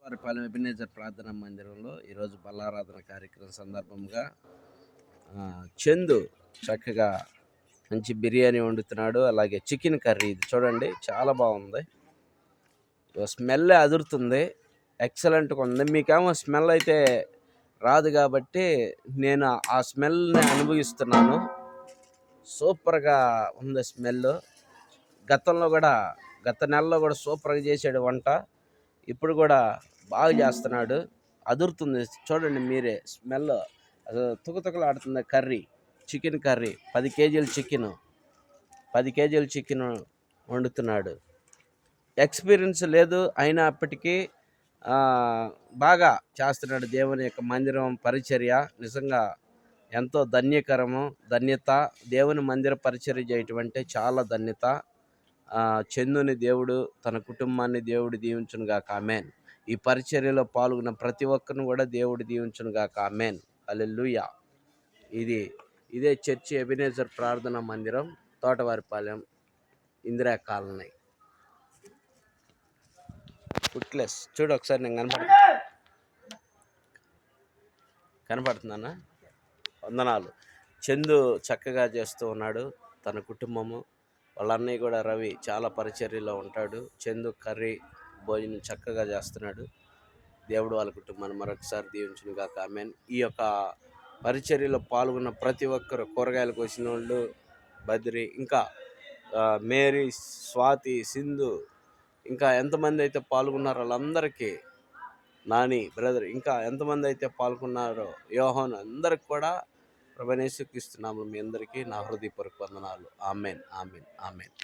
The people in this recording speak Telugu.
తోటవారిపాలెం ఎబినేజర్ ప్రార్థనా మందిరంలో ఈరోజు బల్లారాధన కార్యక్రమం సందర్భంగా చందు చక్కగా మంచి బిర్యానీ వండుతున్నాడు. అలాగే చికెన్ కర్రీ ఇది చూడండి, చాలా బాగుంది. స్మెల్ అదురుతుంది, ఎక్సలెంట్గా ఉంది. మీకేమో స్మెల్ అయితే రాదు కాబట్టి నేను ఆ స్మెల్ని అనుభవిస్తున్నాను. సూపర్గా ఉంది స్మెల్. గత నెలలో కూడా సూపర్గా చేసాడు వంట. ఇప్పుడు కూడా బాగా చేస్తున్నాడు. అదురుతుంది చూడండి మీరే, స్మెల్ తుకతుకలాడుతుంది. చికెన్ కర్రీ 10 కేజీల చికెన్ వండుతున్నాడు. ఎక్స్పీరియన్స్ లేదు, అయినప్పటికీ బాగా చేస్తున్నాడు. దేవుని యొక్క మందిరం పరిచర్య నిజంగా ఎంతో ధన్యత. దేవుని మందిర పరిచర్య చేయటం అంటే చాలా ధన్యత. చందుని దేవుడు తన కుటుంబాన్ని దేవుడు దీవించును గాక, ఆమేన్. ఈ పరిచర్యలో పాల్గొన్న ప్రతి ఒక్కరిని కూడా దేవుడు దీవించును గాక, ఆమేన్. హల్లెలూయా. ఇదే చర్చి ఎబినేజర్ ప్రార్థనా మందిరం, తోటవారిపాలెం, ఇందిరా కాలనీ, ఫుట్లెస్. చూడు ఒకసారి, నేను కనపడుతున్నానా? వందనాలు. చందు చక్కగా చేస్తూ ఉన్నాడు. తన కుటుంబము, వాళ్ళ అన్నయ్య కూడా రవి చాలా పరిచర్యలో ఉంటాడు. చందు కర్రీ భోజనం చక్కగా చేస్తున్నాడు. దేవుడు వాళ్ళ కుటుంబాన్ని మరొకసారి దీవించును గాక, ఆమేన్. ఈ యొక్క పరిచర్యలో పాల్గొన్న ప్రతి ఒక్కరు, కూరగాయలు కోసిన వాళ్ళు, బద్రి, ఇంకా మేరీ, స్వాతి, సింధు, ఇంకా ఎంతమంది అయితే పాల్గొన్నారో వాళ్ళందరికీ, నాని బ్రదర్, ఇంకా ఎంతమంది అయితే పాల్గొన్నారో, యోహాన్, అందరికి కూడా ప్రభువైన యేసుక్రీస్తు నామములో మీ అందరికీ నా హృదయపూర్వక వందనాలు. ఆమేన్, ఆమేన్, ఆమేన్.